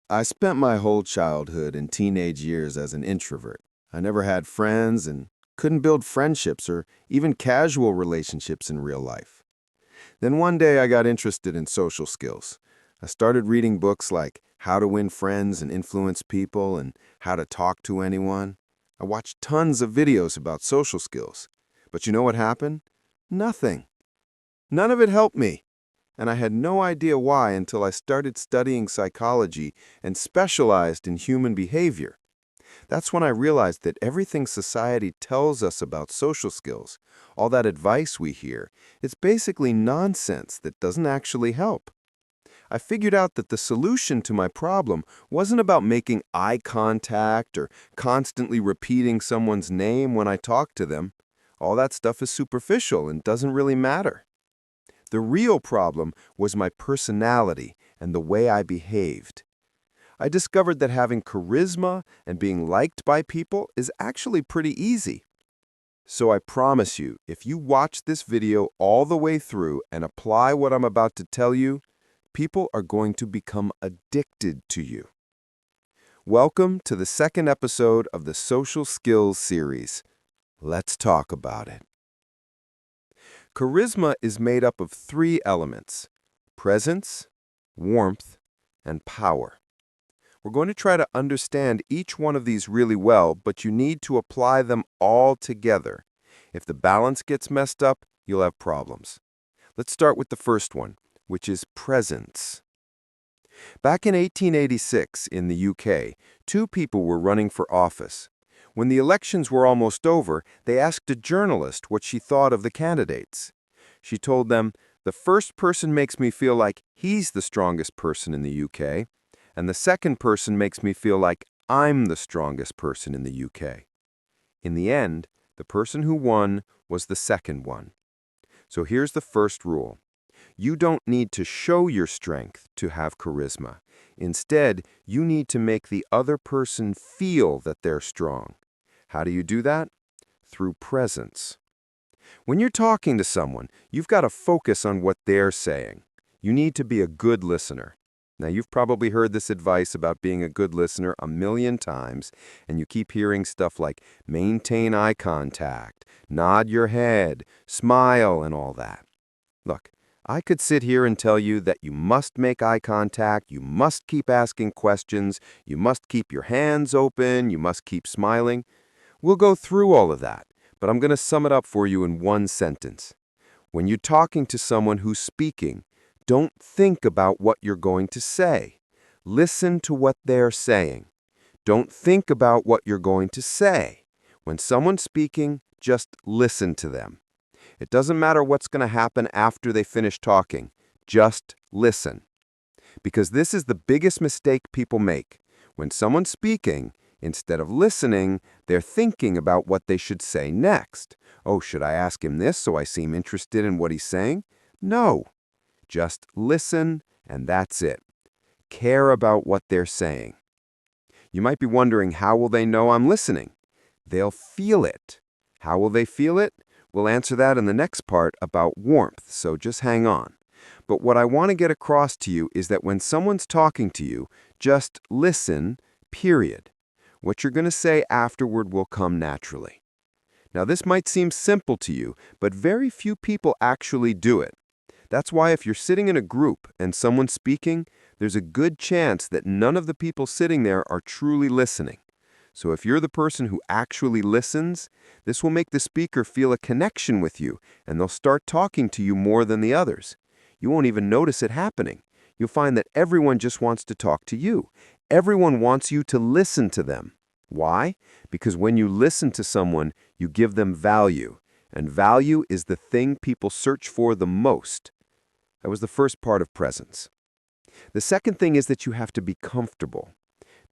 I spent my whole childhood and teenage years as an introvert. I never had friends and couldn't build friendships or even casual relationships in real life. Then one day I got interested in social skills. I started reading books like How to Win Friends and Influence People and How to Talk to Anyone. I watched tons of videos about social skills. But you know what happened? Nothing. None of it helped me. And I had no idea why until I started studying psychology and specialized in human behavior. That's when I realized that everything society tells us about social skills, all that advice we hear, it's basically nonsense that doesn't actually help. I figured out that the solution to my problem wasn't about making eye contact or constantly repeating someone's name when I talk to them. All that stuff is superficial and doesn't really matter. The real problem was my personality and the way I behaved. I discovered that having charisma and being liked by people is actually pretty easy. So I promise you, if you watch this video all the way through and apply what I'm about to tell you, people are going to become addicted to you. Welcome to the second episode of the Social Skills series. Let's talk about it. Charisma is made up of three elements: presence, warmth, and power. We're going to try to understand each one of these really well, but you need to apply them all together. If the balance gets messed up, you'll have problems. Let's start with the first one, which is presence. Back in 1886 in the UK, two people were running for office. When the elections were almost over, they asked a journalist what she thought of the candidates. She told them, "The first person makes me feel like he's the strongest person in the UK, and the second person makes me feel like I'm the strongest person in the UK." In the end, the person who won was the second one. So here's the first rule. You don't need to show your strength to have charisma. Instead, you need to make the other person feel that they're strong. How do you do that? Through presence. When you're talking to someone, you've got to focus on what they're saying. You need to be a good listener. Now, you've probably heard this advice about being a good listener a million times, and you keep hearing stuff like maintain eye contact, nod your head, smile, and all that. Look, I could sit here and tell you that you must make eye contact, you must keep asking questions, you must keep your hands open, you must keep smiling. We'll go through all of that, but I'm going to sum it up for you in one sentence. When you're talking to someone who's speaking, don't think about what you're going to say. Listen to what they're saying. Don't think about what you're going to say. When someone's speaking, just listen to them. It doesn't matter what's going to happen after they finish talking. Just listen. Because this is the biggest mistake people make. When someone's speaking, instead of listening, they're thinking about what they should say next. Oh, should I ask him this so I seem interested in what he's saying? No. Just listen, and that's it. Care about what they're saying. You might be wondering, how will they know I'm listening? They'll feel it. How will they feel it? We'll answer that in the next part about warmth, so just hang on. But what I want to get across to you is that when someone's talking to you, just listen, period. What you're going to say afterward will come naturally. Now, this might seem simple to you, but very few people actually do it. That's why if you're sitting in a group and someone's speaking, there's a good chance that none of the people sitting there are truly listening. So if you're the person who actually listens, this will make the speaker feel a connection with you, and they'll start talking to you more than the others. You won't even notice it happening. You'll find that everyone just wants to talk to you. Everyone wants you to listen to them. Why? Because when you listen to someone, you give them value, and value is the thing people search for the most. That was the first part of presence. The second thing is that you have to be comfortable.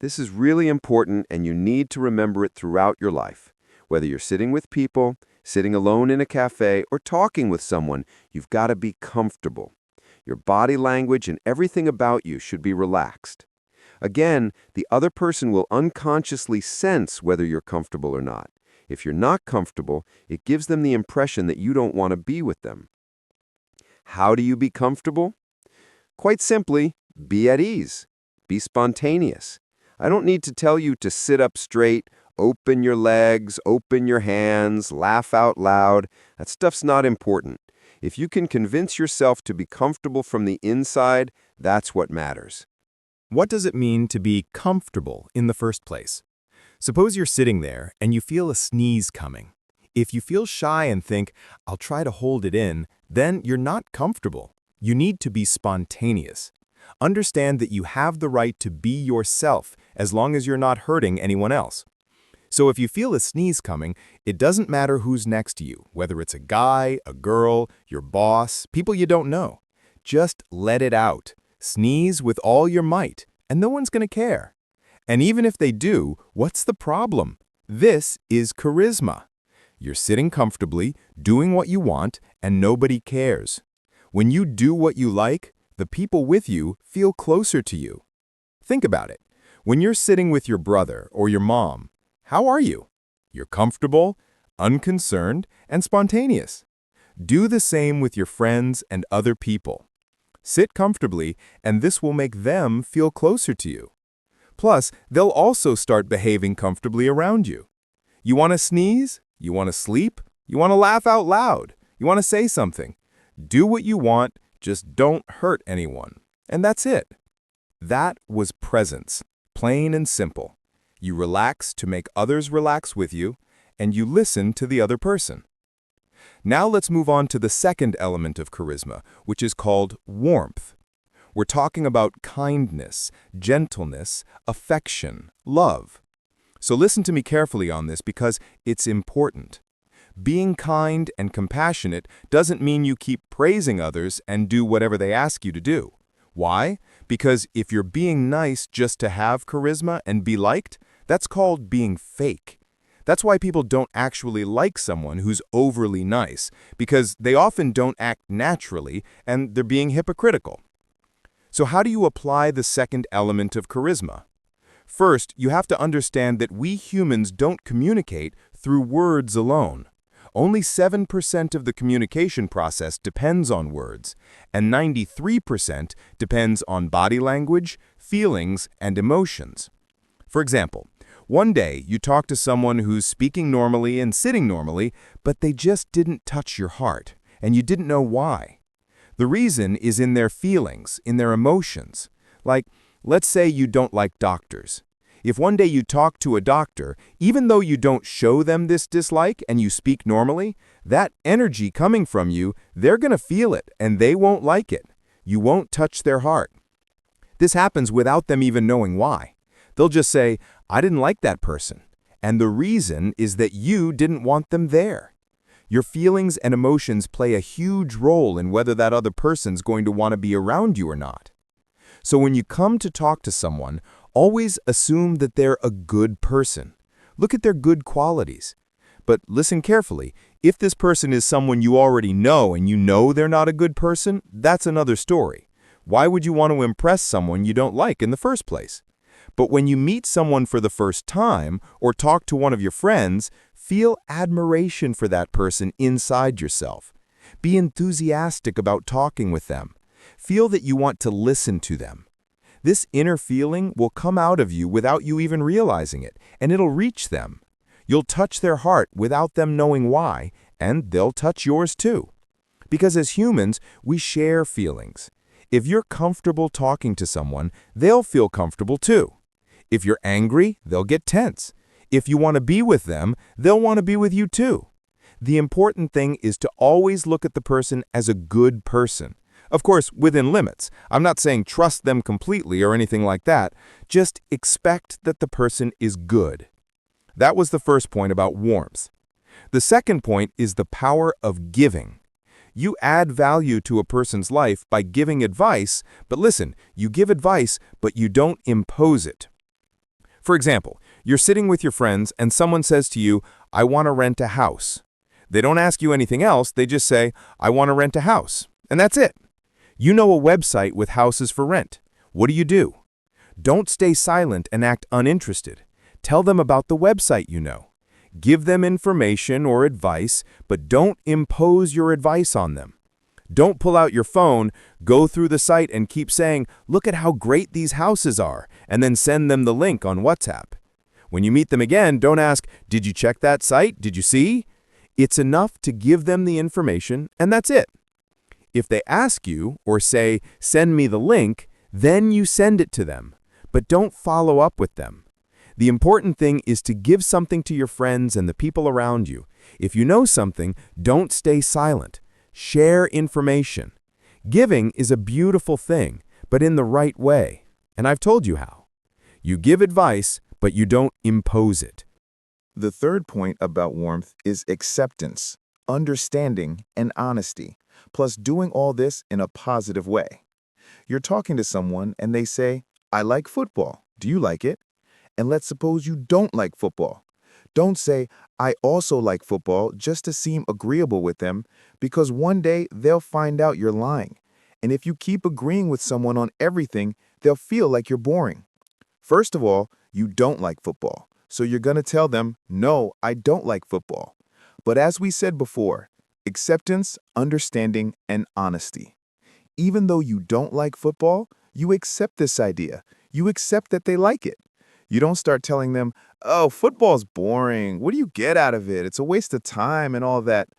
This is really important, and you need to remember it throughout your life. Whether you're sitting with people, sitting alone in a cafe, or talking with someone, you've got to be comfortable. Your body language and everything about you should be relaxed. Again, the other person will unconsciously sense whether you're comfortable or not. If you're not comfortable, it gives them the impression that you don't want to be with them. How do you be comfortable? Quite simply, be at ease. Be spontaneous. I don't need to tell you to sit up straight, open your legs, open your hands, laugh out loud. That stuff's not important. If you can convince yourself to be comfortable from the inside, that's what matters. What does it mean to be comfortable in the first place? Suppose you're sitting there and you feel a sneeze coming. If you feel shy and think, "I'll try to hold it in," then you're not comfortable. You need to be spontaneous. Understand that you have the right to be yourself as long as you're not hurting anyone else. So if you feel a sneeze coming, it doesn't matter who's next to you, whether it's a guy, a girl, your boss, people you don't know. Just let it out. Sneeze with all your might, and no one's going to care. And even if they do, what's the problem? This is charisma. You're sitting comfortably, doing what you want, and nobody cares. When you do what you like, the people with you feel closer to you. Think about it. When you're sitting with your brother or your mom, how are you? You're comfortable, unconcerned, and spontaneous. Do the same with your friends and other people. Sit comfortably, and this will make them feel closer to you. Plus, they'll also start behaving comfortably around you. You want to sneeze? You want to sleep? You want to laugh out loud? You want to say something? Do what you want, just don't hurt anyone. And that's it. That was presence, plain and simple. You relax to make others relax with you, and you listen to the other person. Now let's move on to the second element of charisma, which is called warmth. We're talking about kindness, gentleness, affection, love. So listen to me carefully on this because it's important. Being kind and compassionate doesn't mean you keep praising others and do whatever they ask you to do. Why? Because if you're being nice just to have charisma and be liked, that's called being fake. That's why people don't actually like someone who's overly nice, because they often don't act naturally and they're being hypocritical. So how do you apply the second element of charisma? First, you have to understand that we humans don't communicate through words alone. Only 7% of the communication process depends on words, and 93% depends on body language, feelings, and emotions. For example, one day you talk to someone who's speaking normally and sitting normally, but they just didn't touch your heart, and you didn't know why. The reason is in their feelings, in their emotions. Like, let's say you don't like doctors. If one day you talk to a doctor, even though you don't show them this dislike and you speak normally, that energy coming from you, they're going to feel it and they won't like it. You won't touch their heart. This happens without them even knowing why. They'll just say, "I didn't like that person." And the reason is that you didn't want them there. Your feelings and emotions play a huge role in whether that other person's going to want to be around you or not. So when you come to talk to someone, always assume that they're a good person. Look at their good qualities. But listen carefully. If this person is someone you already know and you know they're not a good person, that's another story. Why would you want to impress someone you don't like in the first place? But when you meet someone for the first time or talk to one of your friends, feel admiration for that person inside yourself. Be enthusiastic about talking with them. Feel that you want to listen to them. This inner feeling will come out of you without you even realizing it, and it'll reach them. You'll touch their heart without them knowing why, and they'll touch yours too. Because as humans, we share feelings. If you're comfortable talking to someone, they'll feel comfortable too. If you're angry, they'll get tense. If you want to be with them, they'll want to be with you too. The important thing is to always look at the person as a good person. Of course, within limits. I'm not saying trust them completely or anything like that. Just expect that the person is good. That was the first point about warmth. The second point is the power of giving. You add value to a person's life by giving advice, but listen, you give advice, but you don't impose it. For example, you're sitting with your friends and someone says to you, "I want to rent a house." They don't ask you anything else, they just say, "I want to rent a house." And that's it. You know a website with houses for rent. What do? Don't stay silent and act uninterested. Tell them about the website you know. Give them information or advice, but don't impose your advice on them. Don't pull out your phone, go through the site and keep saying, "Look at how great these houses are," and then send them the link on WhatsApp. When you meet them again, don't ask, "Did you check that site? Did you see?" It's enough to give them the information, and that's it. If they ask you or say, "Send me the link," then you send it to them, but don't follow up with them. The important thing is to give something to your friends and the people around you. If you know something, don't stay silent. Share information. Giving is a beautiful thing, but in the right way. And I've told you how. You give advice, but you don't impose it. The third point about warmth is acceptance, understanding, and honesty, plus doing all this in a positive way. You're talking to someone and they say, "I like football. Do you like it?" And let's suppose you don't like football. Don't say, "I also like football," just to seem agreeable with them, because one day they'll find out you're lying. And if you keep agreeing with someone on everything, they'll feel like you're boring. First of all, you don't like football. So you're going to tell them, "No, I don't like football." But as we said before, acceptance, understanding, and honesty. Even though you don't like football, you accept this idea. You accept that they like it. You don't start telling them, "Oh, football's boring. What do you get out of it? It's a waste of time," and all that.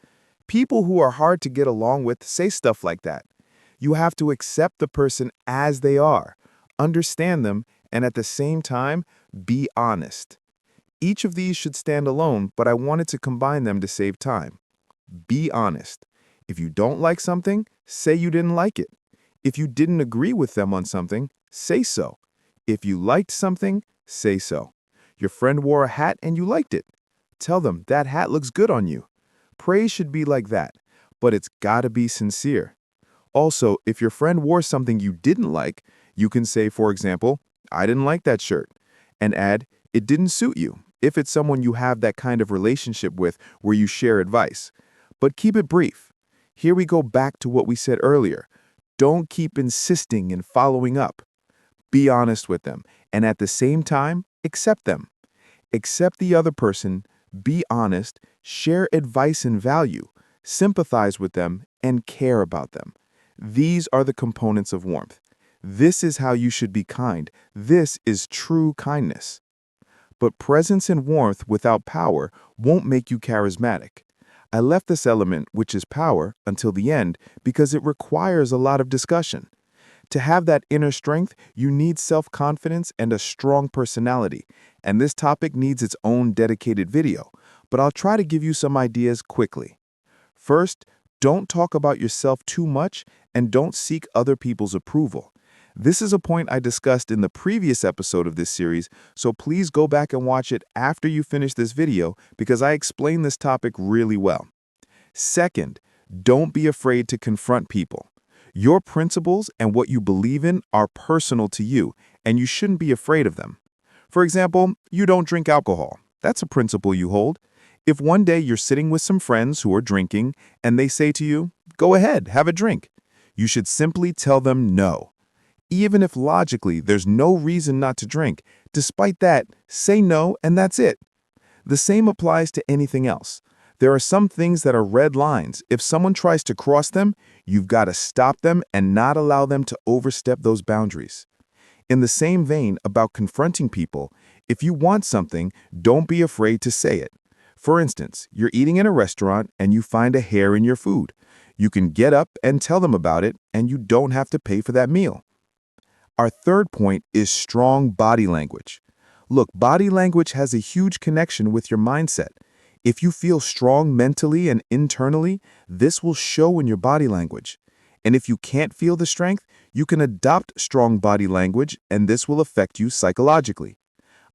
People who are hard to get along with say stuff like that. You have to accept the person as they are, understand them, and at the same time, be honest. Each of these should stand alone, but I wanted to combine them to save time. Be honest. If you don't like something, say you didn't like it. If you didn't agree with them on something, say so. If you liked something, say so. Your friend wore a hat and you liked it. Tell them that hat looks good on you. Praise should be like that, but it's gotta be sincere. Also, if your friend wore something you didn't like, you can say, for example, "I didn't like that shirt," and add, "It didn't suit you," if it's someone you have that kind of relationship with where you share advice. But keep it brief. Here we go back to what we said earlier. Don't keep insisting and following up. Be honest with them, and at the same time, accept them. Accept the other person, be honest, share advice and value, sympathize with them, and care about them. These are the components of warmth. This is how you should be kind. This is true kindness. But presence and warmth without power won't make you charismatic. I left this element, which is power, until the end because it requires a lot of discussion. To have that inner strength, you need self-confidence and a strong personality, and this topic needs its own dedicated video, but I'll try to give you some ideas quickly. First, don't talk about yourself too much and don't seek other people's approval. This is a point I discussed in the previous episode of this series, so please go back and watch it after you finish this video because I explain this topic really well. Second, don't be afraid to confront people. Your principles and what you believe in are personal to you, and you shouldn't be afraid of them. For example, you don't drink alcohol. That's a principle you hold. If one day you're sitting with some friends who are drinking and they say to you, "Go ahead, have a drink," you should simply tell them no. Even if logically there's no reason not to drink, despite that, say no and that's it. The same applies to anything else. There are some things that are red lines. If someone tries to cross them, you've got to stop them and not allow them to overstep those boundaries. In the same vein about confronting people, if you want something, don't be afraid to say it. For instance, you're eating in a restaurant and you find a hair in your food. You can get up and tell them about it, and you don't have to pay for that meal. Our third point is strong body language. Look, body language has a huge connection with your mindset. If you feel strong mentally and internally, this will show in your body language. And if you can't feel the strength, you can adopt strong body language, and this will affect you psychologically.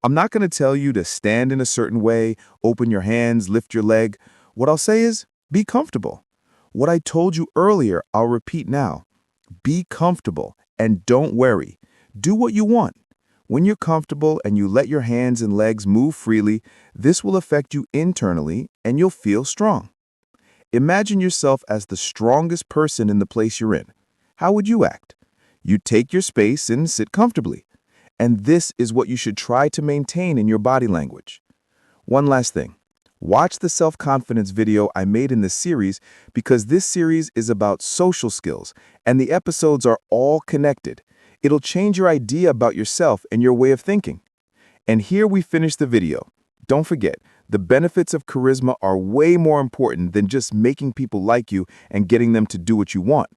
I'm not going to tell you to stand in a certain way, open your hands, lift your leg. What I'll say is, be comfortable. What I told you earlier, I'll repeat now. Be comfortable and don't worry. Do what you want. When you're comfortable and you let your hands and legs move freely, this will affect you internally and you'll feel strong. Imagine yourself as the strongest person in the place you're in. How would you act? You'd take your space and sit comfortably. And this is what you should try to maintain in your body language. One last thing. Watch the self-confidence video I made in this series because this series is about social skills, and the episodes are all connected. It'll change your idea about yourself and your way of thinking. And here we finish the video. Don't forget, the benefits of charisma are way more important than just making people like you and getting them to do what you want.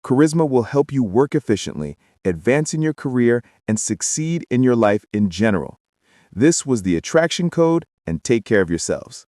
Charisma will help you work efficiently, advance in your career, and succeed in your life in general. This was the Attraction Code, and take care of yourselves.